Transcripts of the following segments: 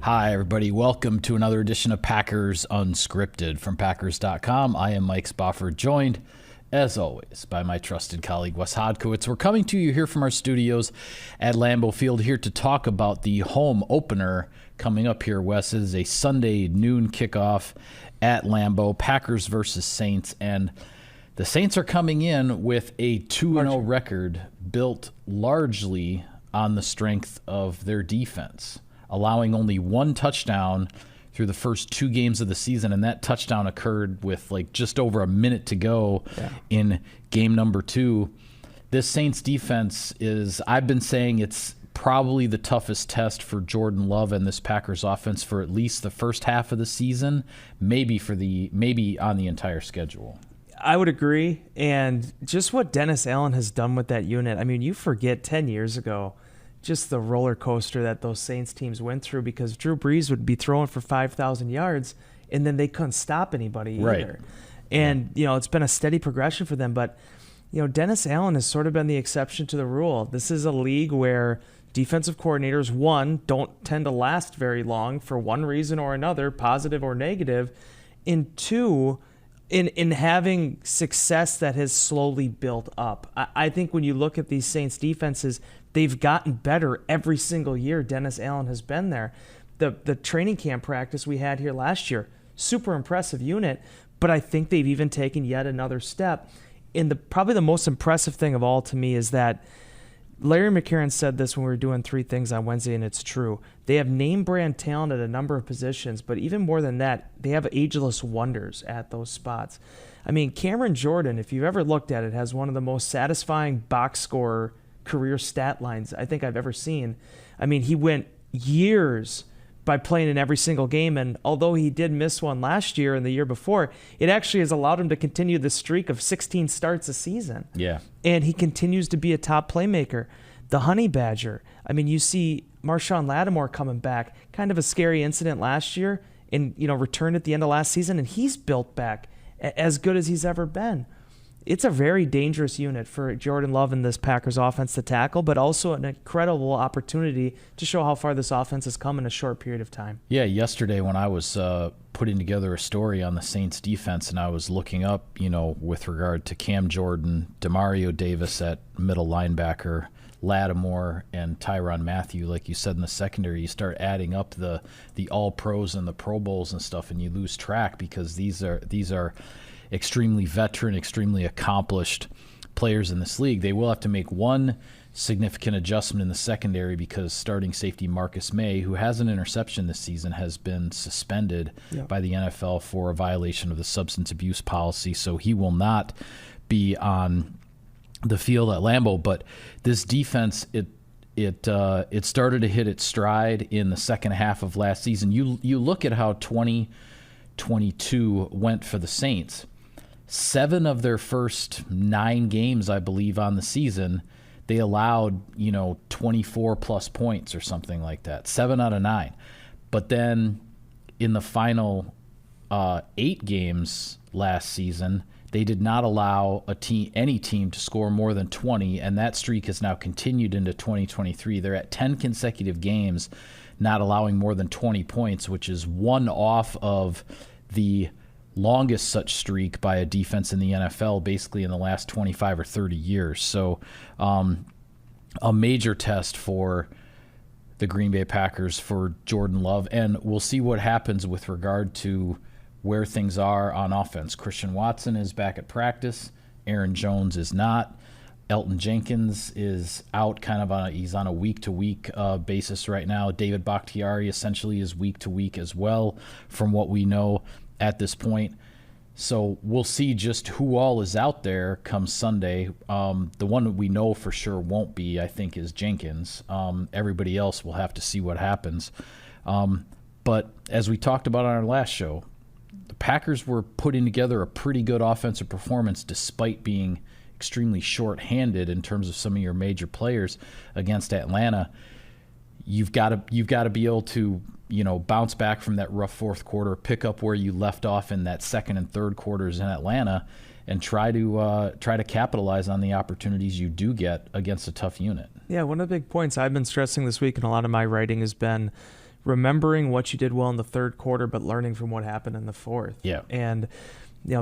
Hi, everybody. Welcome to another edition of Packers Unscripted from Packers.com. I am Mike Spofford, joined, as always, by my trusted colleague, Wes Hodkowitz. We're coming to you here from our studios at Lambeau Field here to talk about the home opener coming up here, Wes. It is a Sunday noon kickoff at Lambeau, Packers versus Saints, and the Saints are coming in with a 2-0 record built largely on the strength of their defense, allowing only one touchdown through the first two games of the season, and that touchdown occurred with just over a minute to go in game number 2. This Saints defense is, I've been saying, it's probably the toughest test for Jordan Love and this Packers offense for at least the first half of the season, maybe on the entire schedule. I would agree, and just what Dennis Allen has done with that unit. I mean, you forget 10 years ago, just the roller coaster that those Saints teams went through, because Drew Brees would be throwing for 5,000 yards, and then they couldn't stop anybody either. And, it's been a steady progression for them. But, Dennis Allen has sort of been the exception to the rule. This is a league where defensive coordinators, one, don't tend to last very long for one reason or another, positive or negative, and two, in having success that has slowly built up. I think when you look at these Saints defenses, they've gotten better every single year Dennis Allen has been there. The training camp practice we had here last year, super impressive unit, but I think they've even taken yet another step. And probably the most impressive thing of all to me is that Larry McCarron said this when we were doing 3 Things on Wednesday, and it's true. They have name brand talent at a number of positions, but even more than that, they have ageless wonders at those spots. I mean, Cameron Jordan, if you've ever looked at it, has one of the most satisfying box score career stat lines I think I've ever seen. I mean, he went years by playing in every single game, and although he did miss one last year and the year before, it actually has allowed him to continue the streak of 16 starts a season. Yeah. And he continues to be a top playmaker. The Honey Badger, I mean, you see Marshawn Lattimore coming back, kind of a scary incident last year, and returned at the end of last season, and he's built back as good as he's ever been. It's a very dangerous unit for Jordan Love and this Packers offense to tackle, but also an incredible opportunity to show how far this offense has come in a short period of time. Yeah, yesterday when I was putting together a story on the Saints defense, and I was looking up, with regard to Cam Jordan, Demario Davis at middle linebacker, Lattimore, and Tyrann Mathieu, like you said in the secondary, you start adding up the All-Pros and the Pro Bowls and stuff, and you lose track because these are extremely veteran, extremely accomplished players in this league. They will have to make one significant adjustment in the secondary because starting safety Marcus May, who has an interception this season, has been suspended by the NFL for a violation of the substance abuse policy, so he will not be on the field at Lambeau. But this defense, it started to hit its stride in the second half of last season. You look at how 2022 went for the Saints. 7 of their first 9 games, I believe, on the season, they allowed 24 plus points or something like that. 7 out of 9. But then in the final 8 games last season, they did not allow any team to score more than 20, and that streak has now continued into 2023. They're at 10 consecutive games not allowing more than 20 points, which is one off of the longest such streak by a defense in the NFL basically in the last 25 or 30 years. So a major test for the Green Bay Packers for Jordan Love, and we'll see what happens with regard to where things are on offense. Christian Watson is back at practice. Aaron Jones is not. Elton Jenkins is out he's on a week-to-week basis right now. David Bakhtiari essentially is week-to-week as well from what we know at this point. So we'll see just who all is out there come Sunday. The one that we know for sure won't be, I think, is Jenkins. Everybody else will have to see what happens. But as we talked about on our last show, the Packers were putting together a pretty good offensive performance despite being extremely short-handed in terms of some of your major players against Atlanta. You've got to be able to bounce back from that rough fourth quarter, pick up where you left off in that second and third quarters in Atlanta, and try to capitalize on the opportunities you do get against a tough unit. Yeah, one of the big points I've been stressing this week, and a lot of my writing has been remembering what you did well in the third quarter, but learning from what happened in the fourth. Yeah. And,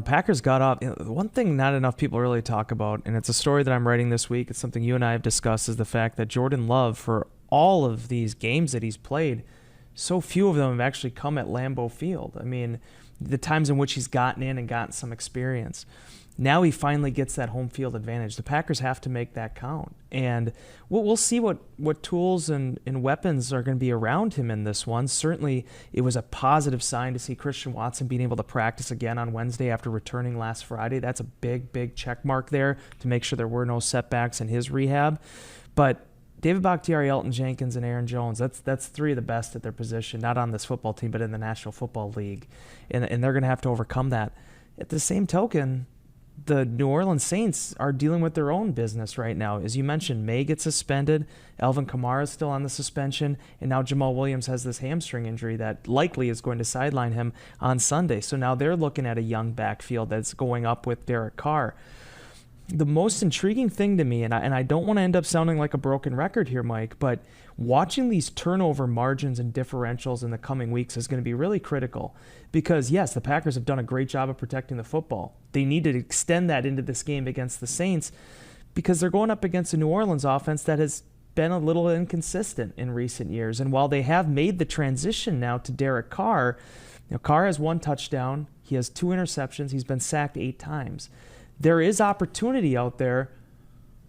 Packers got off. One thing not enough people really talk about, and it's a story that I'm writing this week, it's something you and I have discussed, is the fact that Jordan Love, for all of these games that he's played, so few of them have actually come at Lambeau Field. I mean, the times in which he's gotten in and gotten some experience. Now he finally gets that home field advantage. The Packers have to make that count. And we'll see what tools and weapons are going to be around him in this one. Certainly, it was a positive sign to see Christian Watson being able to practice again on Wednesday after returning last Friday. That's a big, big check mark there to make sure there were no setbacks in his rehab. But David Bakhtiari, Elton Jenkins, and Aaron Jones, that's three of the best at their position, not on this football team, but in the National Football League. And they're going to have to overcome that. At the same token, the New Orleans Saints are dealing with their own business right now. As you mentioned, May gets suspended, Alvin Kamara is still on the suspension, and now Jamal Williams has this hamstring injury that likely is going to sideline him on Sunday. So now they're looking at a young backfield that's going up with Derek Carr. The most intriguing thing to me, and I don't want to end up sounding like a broken record here, Mike, but watching these turnover margins and differentials in the coming weeks is going to be really critical because, yes, the Packers have done a great job of protecting the football. They need to extend that into this game against the Saints because they're going up against a New Orleans offense that has been a little inconsistent in recent years. And while they have made the transition now to Derek Carr, Carr has 1 touchdown. He has 2 interceptions. He's been sacked 8 times. There is opportunity out there,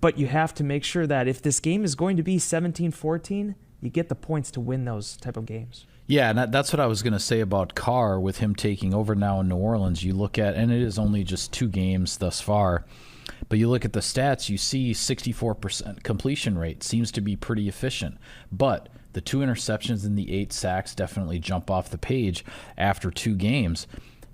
but you have to make sure that if this game is going to be 17-14, you get the points to win those type of games. Yeah, and that's what I was going to say about Carr with him taking over now in New Orleans. You look at, and it is only just 2 games thus far, but you look at the stats, you see 64% completion rate. Seems to be pretty efficient. But the 2 interceptions and the 8 sacks definitely jump off the page after 2 games.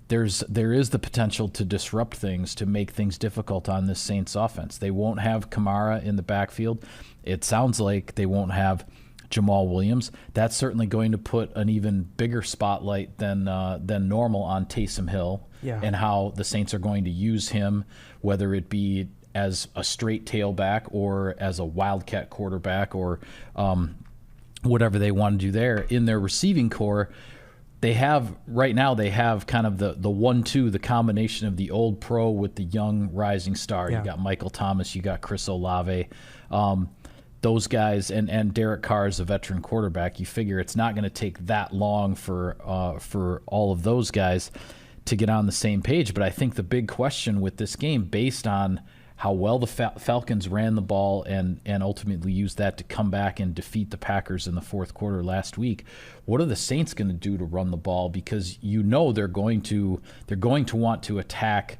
There is the potential to disrupt things, to make things difficult on this Saints offense. They won't have Kamara in the backfield. It sounds like they won't have Jamal Williams. That's certainly going to put an even bigger spotlight than normal on Taysom Hill and how the Saints are going to use him, whether it be as a straight tailback or as a wildcat quarterback or whatever they want to do there. In their receiving core, they have kind of the 1-2, the combination of the old pro with the young rising star. You got Michael Thomas, you got Chris Olave. Those guys, and Derek Carr is a veteran quarterback. You figure it's not going to take that long for all of those guys to get on the same page. But I think the big question with this game, based on how well the Falcons ran the ball and ultimately used that to come back and defeat the Packers in the fourth quarter last week, what are the Saints going to do to run the ball? Because they're going to want to attack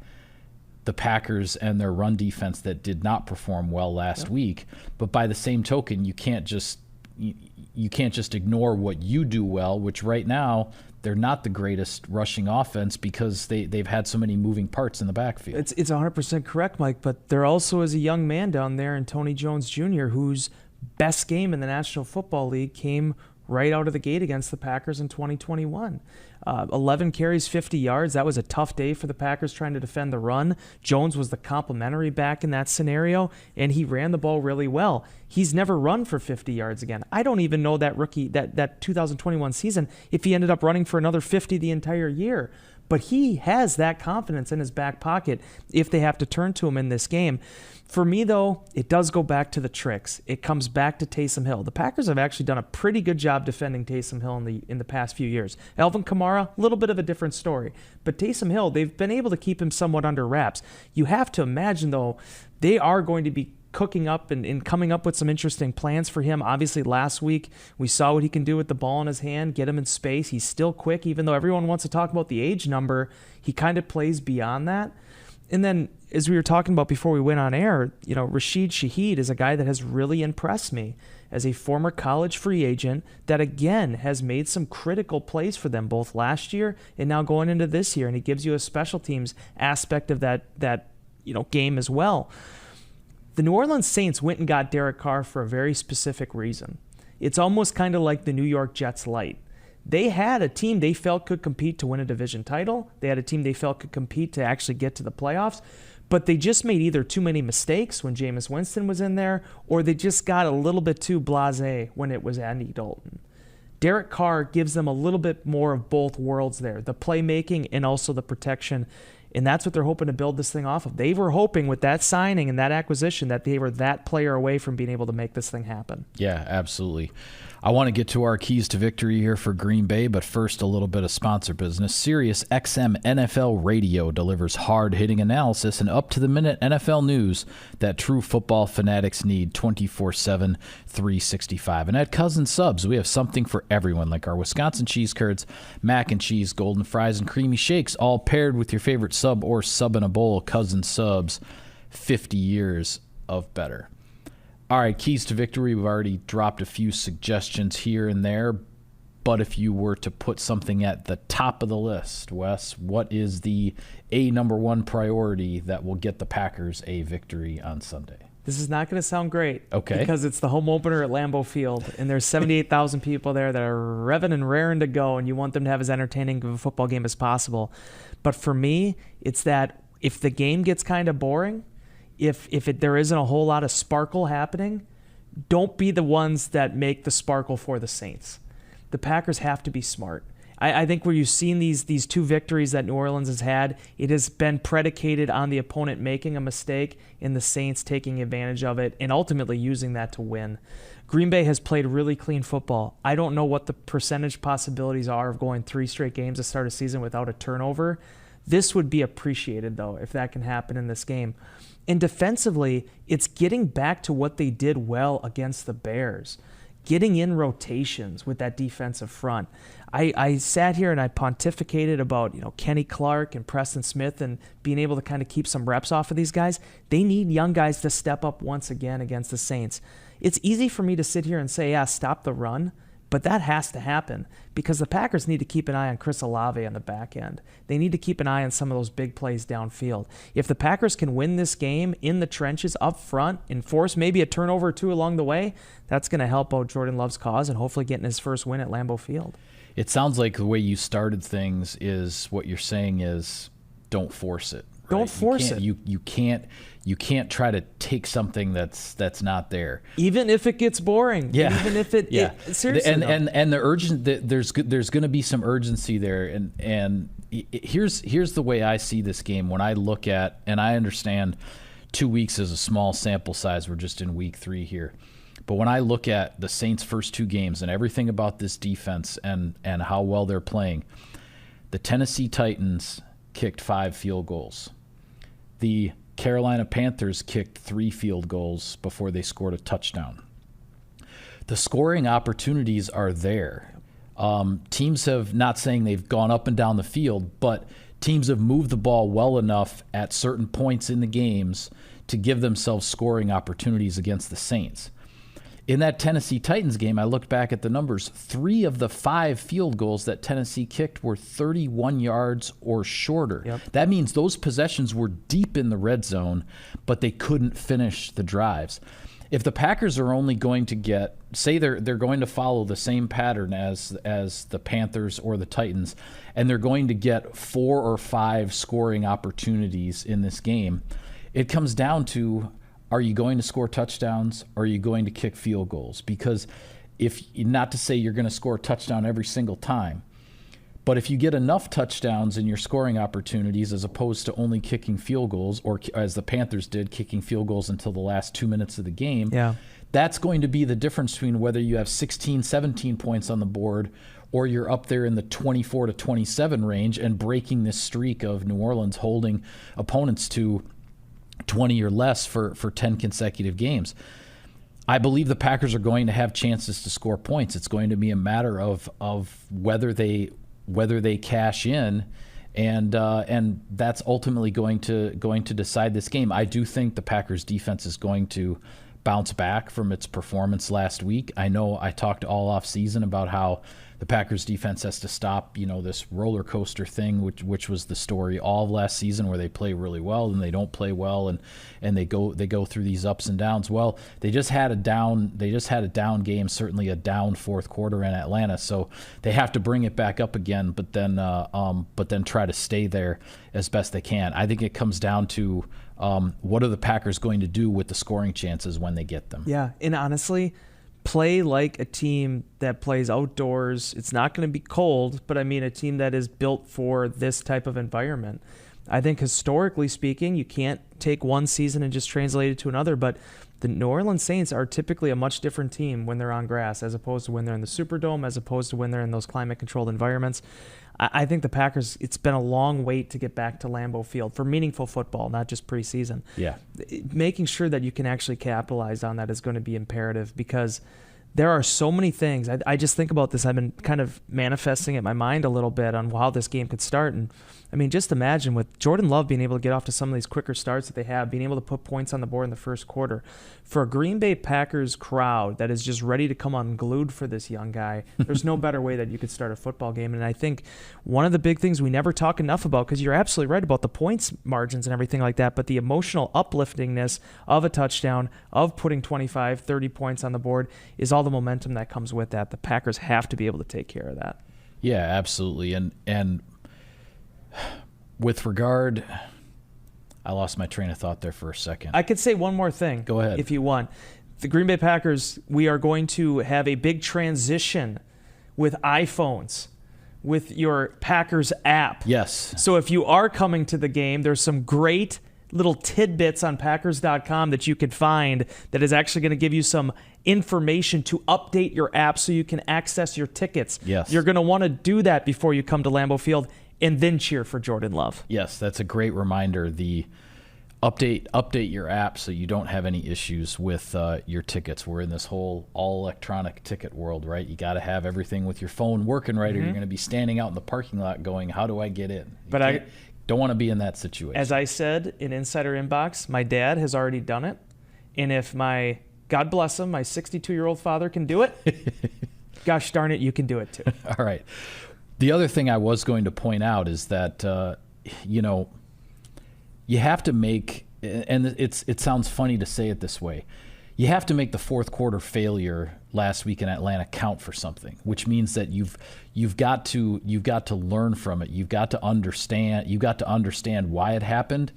the Packers and their run defense that did not perform well last week. But by the same token, you can't just ignore what you do well, which right now they're not the greatest rushing offense because they've had so many moving parts in the backfield. It's 100% correct, Mike, but there also is a young man down there in Tony Jones Jr. whose best game in the National Football League came right out of the gate against the Packers in 2021. 11 carries, 50 yards. That was a tough day for the Packers trying to defend the run. Jones was the complimentary back in that scenario, and he ran the ball really well. He's never run for 50 yards again. I don't even know that rookie, that 2021 season, if he ended up running for another 50 the entire year. But he has that confidence in his back pocket if they have to turn to him in this game. For me, though, it does go back to the tricks. It comes back to Taysom Hill. The Packers have actually done a pretty good job defending Taysom Hill in the past few years. Alvin Kamara, a little bit of a different story. But Taysom Hill, they've been able to keep him somewhat under wraps. You have to imagine, though, they are going to be cooking up and coming up with some interesting plans for him. Obviously, last week, we saw what he can do with the ball in his hand, get him in space. He's still quick, even though everyone wants to talk about the age number. He kind of plays beyond that. And then, as we were talking about before we went on air, Rashid Shaheed is a guy that has really impressed me as a former college free agent that, again, has made some critical plays for them both last year and now going into this year. And he gives you a special teams aspect of that game as well. The New Orleans Saints went and got Derek Carr for a very specific reason. It's almost kind of like the New York Jets light. They had a team they felt could compete to win a division title. They had a team they felt could compete to actually get to the playoffs. But they just made either too many mistakes when Jameis Winston was in there, or they just got a little bit too blasé when it was Andy Dalton. Derek Carr gives them a little bit more of both worlds there, the playmaking and also the protection. And that's what they're hoping to build this thing off of. They were hoping with that signing and that acquisition that they were that player away from being able to make this thing happen. Yeah, absolutely. I want to get to our keys to victory here for Green Bay, but first a little bit of sponsor business. Sirius XM NFL Radio delivers hard-hitting analysis and up-to-the-minute NFL news that true football fanatics need 24/7, 365. And at Cousin Subs, we have something for everyone, like our Wisconsin cheese curds, mac and cheese, golden fries, and creamy shakes, all paired with your favorite sub or sub in a bowl. Cousin Subs, 50 years of better. All right, keys to victory. We've already dropped a few suggestions here and there, but if you were to put something at the top of the list, Wes, what is the number one priority that will get the Packers a victory on Sunday? This is not going to sound great. Okay. Because it's the home opener at Lambeau Field, and there's 78,000 people there that are revving and raring to go, and you want them to have as entertaining of a football game as possible. But for me, it's that if the game gets kind of boring, if there isn't a whole lot of sparkle happening, don't be the ones that make the sparkle for the Saints. The Packers have to be smart. I think where you've seen these two victories that New Orleans has had, it has been predicated on the opponent making a mistake and the Saints taking advantage of it and ultimately using that to win. Green Bay has played really clean football. I don't know what the percentage possibilities are of going 3 straight games to start a season without a turnover. This would be appreciated, though, if that can happen in this game. And defensively, it's getting back to what they did well against the Bears, getting in rotations with that defensive front. I sat here and I pontificated about Kenny Clark and Preston Smith and being able to kind of keep some reps off of these guys. They need young guys to step up once again against the Saints. It's easy for me to sit here and say, yeah, stop the run, but that has to happen because the Packers need to keep an eye on Chris Olave on the back end. They need to keep an eye on some of those big plays downfield. If the Packers can win this game in the trenches up front and force maybe a turnover or two along the way, that's going to help out Jordan Love's cause and hopefully getting his first win at Lambeau Field. It sounds like the way you started things is what you're saying is don't force it. Right? Don't force it. You can't try to take something that's not there. Even if it gets boring. Yeah. Even if it seriously. And the urgent there's going to be some urgency there. And here's the way I see this game when I look at, and I understand 2 weeks is a small sample size. We're just in week 3 here. But when I look at the Saints' first 2 games and everything about this defense and how well they're playing, the Tennessee Titans kicked 5 field goals. The Carolina Panthers kicked 3 field goals before they scored a touchdown. The scoring opportunities are there. Teams have, not saying they've gone up and down the field, but teams have moved the ball well enough at certain points in the games to give themselves scoring opportunities against the Saints. In that Tennessee Titans game, I looked back at the numbers. 3 of the 5 field goals that Tennessee kicked were 31 yards or shorter. Yep. That means those possessions were deep in the red zone, but they couldn't finish the drives. If the Packers are only going to get, say they're going to follow the same pattern as the Panthers or the Titans, and they're going to get 4 or 5 scoring opportunities in this game, it comes down to, are you going to score touchdowns or are you going to kick field goals? Because not to say you're going to score a touchdown every single time, but if you get enough touchdowns in your scoring opportunities as opposed to only kicking field goals, or as the Panthers did, kicking field goals until the last 2 minutes of the game, that's going to be the difference between whether you have 16, 17 points on the board or you're up there in the 24 to 27 range and breaking this streak of New Orleans holding opponents to 20 or less for 10 consecutive games. I believe the Packers are going to have chances to score points. It's going to be a matter of whether they cash in, and that's ultimately going to decide this game. I do think the Packers defense is going to bounce back from its performance last week. I know I talked all off season about how the Packers defense has to stop, this roller coaster thing, which was the story all of last season, where they play really well and they don't play well, and they go through these ups and downs. Well, they just had a down game, certainly a down fourth quarter in Atlanta, so they have to bring it back up again, but then try to stay there as best they can. I think it comes down to what are the Packers going to do with the scoring chances when they get them? Yeah, and honestly, play like a team that plays outdoors. It's not going to be cold, but I mean a team that is built for this type of environment. I think historically speaking, you can't take one season and just translate it to another, but the New Orleans Saints are typically a much different team when they're on grass as opposed to when they're in the Superdome, as opposed to when they're in those climate-controlled environments. I think the Packers, it's been a long wait to get back to Lambeau Field for meaningful football, not just preseason. Yeah. Making sure that you can actually capitalize on that is going to be imperative, because there are so many things. I just think about this. I've been kind of manifesting it in my mind a little bit on how this game could start. And I mean, just imagine with Jordan Love being able to get off to some of these quicker starts that they have, being able to put points on the board in the first quarter. For a Green Bay Packers crowd that is just ready to come unglued for this young guy, there's no better way that you could start a football game. And I think one of the big things we never talk enough about, because you're absolutely right about the points margins and everything like that, but the emotional upliftingness of a touchdown, of putting 25, 30 points on the board, is all the momentum that comes with that. The Packers have to be able to take care of that. Yeah, absolutely. And with regard, I lost my train of thought there for a second. I could say one more thing. Go ahead. If you want. The Green Bay Packers, we are going to have a big transition with iPhones, with your Packers app. Yes. So if you are coming to the game, there's some great little tidbits on Packers.com that you can find that is actually going to give you some information to update your app so you can access your tickets. Yes. You're going to want to do that before you come to Lambeau Field and then cheer for Jordan Love. Yes, that's a great reminder. The update your app so you don't have any issues with your tickets. We're in this whole all electronic ticket world, right? You got to have everything with your phone working right, or you're going to be standing out in the parking lot going, how do I get in? But I don't want to be in that situation. As I said in Insider Inbox, my dad has already done it. And if my, God bless him, my 62-year-old father can do it, gosh darn it, you can do it too. All right. The other thing I was going to point out is that, you have to make, and it sounds funny to say it this way, you have to make the fourth quarter failure last week in Atlanta count for something, which means that you've got to learn from it. You've got to understand why it happened,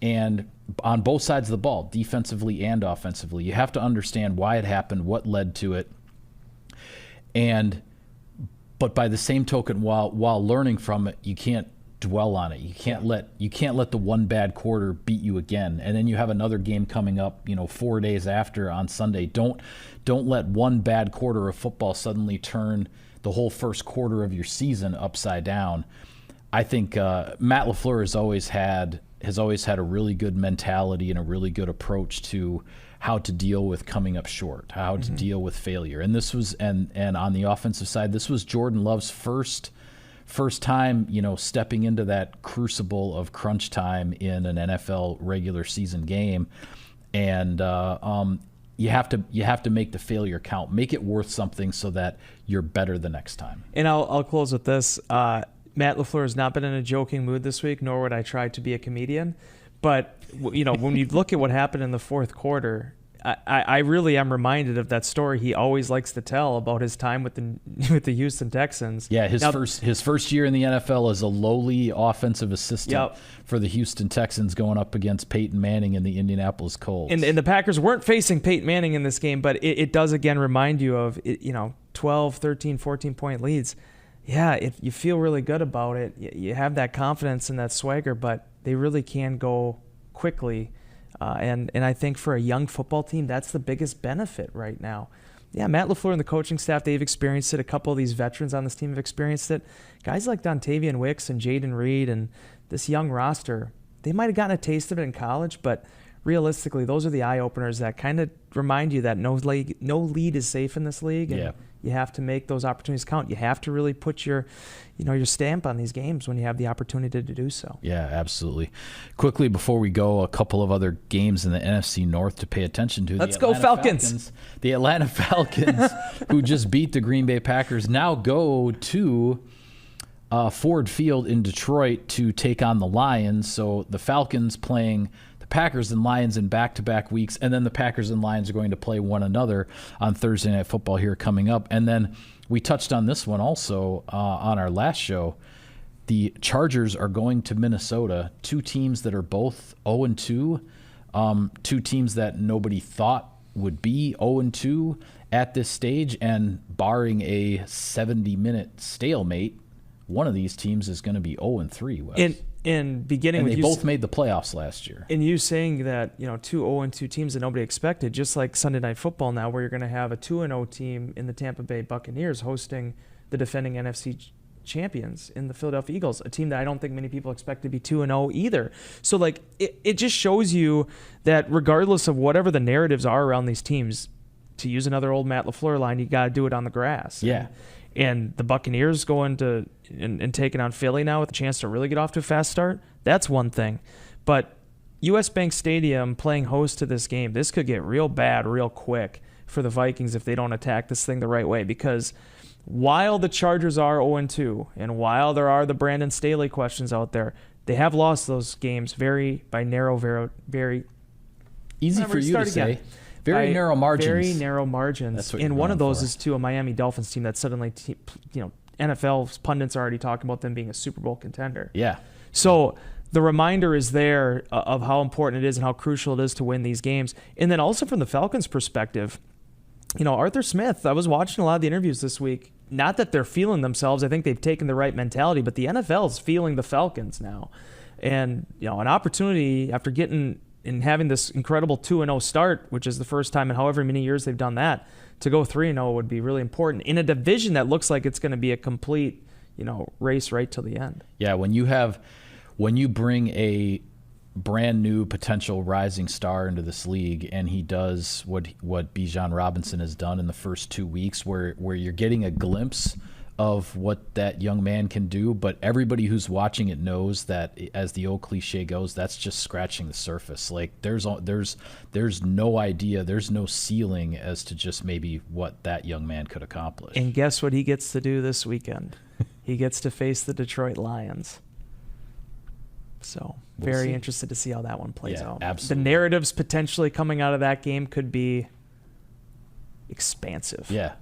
and on both sides of the ball, defensively and offensively, you have to understand why it happened, what led to it, but by the same token, while learning from it, you can't dwell on it. You can't let the one bad quarter beat you again. And then you have another game coming up, 4 days after on Sunday. Don't let one bad quarter of football suddenly turn the whole first quarter of your season upside down. I think Matt LaFleur has always had a really good mentality and a really good approach to how to deal with coming up short, how to deal with failure. And this was and on the offensive side, this was Jordan Love's first time, stepping into that crucible of crunch time in an NFL regular season game. And you have to make the failure count, make it worth something so that you're better the next time. And I'll close with this. Matt LaFleur has not been in a joking mood this week, nor would I try to be a comedian. But, when you look at what happened in the fourth quarter, I really am reminded of that story he always likes to tell about his time with the Houston Texans. Yeah, his first year in the NFL as a lowly offensive assistant for the Houston Texans, going up against Peyton Manning and the Indianapolis Colts. And the Packers weren't facing Peyton Manning in this game, but it does again remind you of 12, 13, 14-point leads. Yeah, you feel really good about it. You have that confidence and that swagger, but they really can go quickly. And I think for a young football team, that's the biggest benefit right now. Yeah, Matt LaFleur and the coaching staff, they've experienced it. A couple of these veterans on this team have experienced it. Guys like Dontavian Wicks and Jaden Reed and this young roster, they might have gotten a taste of it in college, but realistically, those are the eye-openers that kind of remind you that no lead is safe in this league. And you have to make those opportunities count. You have to really put your stamp on these games when you have the opportunity to do so. Yeah, absolutely. Quickly, before we go, a couple of other games in the NFC North to pay attention to. Let's go Falcons. The Atlanta Falcons, who just beat the Green Bay Packers, now go to Ford Field in Detroit to take on the Lions. So the Falcons playing the Packers and Lions in back-to-back weeks, and then the Packers and Lions are going to play one another on Thursday Night Football here coming up. And then we touched on this one also on our last show. The Chargers are going to Minnesota, two teams that are both 0-2, two teams that nobody thought would be 0-2 at this stage, and barring a 70-minute stalemate, one of these teams is going to be 0-3. Wes. And beginning and with they you both made the playoffs last year. And you saying that, two 0-2 teams that nobody expected, just like Sunday Night Football now, where you're going to have a 2-0 team in the Tampa Bay Buccaneers hosting the defending NFC champions in the Philadelphia Eagles, a team that I don't think many people expect to be 2-0 either. So like it just shows you that regardless of whatever the narratives are around these teams, to use another old Matt LaFleur line, you got to do it on the grass. Yeah. And the Buccaneers going to and taking on Philly now with a chance to really get off to a fast start, that's one thing. But U.S. Bank Stadium playing host to this game, this could get real bad real quick for the Vikings if they don't attack this thing the right way. Because while the Chargers are 0-2, and while there are the Brandon Staley questions out there, they have lost those games very easy for you to say. Very narrow margins. Very narrow margins. And one of those is to a Miami Dolphins team that suddenly, NFL pundits are already talking about them being a Super Bowl contender. Yeah. So the reminder is there of how important it is and how crucial it is to win these games. And then also from the Falcons' perspective, Arthur Smith, I was watching a lot of the interviews this week. Not that they're feeling themselves. I think they've taken the right mentality, but the NFL is feeling the Falcons now. And, an opportunity after getting and having this incredible 2-0 start, which is the first time in however many years they've done that, to go 3-0 would be really important in a division that looks like it's going to be a complete, race right till the end. Yeah, when you bring a brand new potential rising star into this league, and he does what Bijan Robinson has done in the first 2 weeks, where you're getting a glimpse of what that young man can do, but everybody who's watching it knows that, as the old cliche goes, that's just scratching the surface. Like there's no idea, there's no ceiling as to just maybe what that young man could accomplish. And guess what he gets to do this weekend? He gets to face the Detroit Lions. So very interested to see how that one plays out. Absolutely. The narratives potentially coming out of that game could be expansive. Yeah,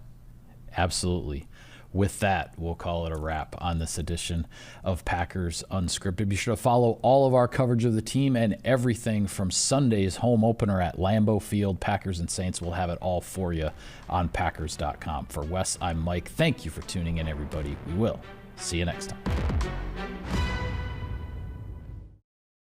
absolutely. With that, we'll call it a wrap on this edition of Packers Unscripted. Be sure to follow all of our coverage of the team and everything from Sunday's home opener at Lambeau Field. Packers and Saints will have it all for you on Packers.com. For Wes, I'm Mike. Thank you for tuning in, everybody. We will see you next time.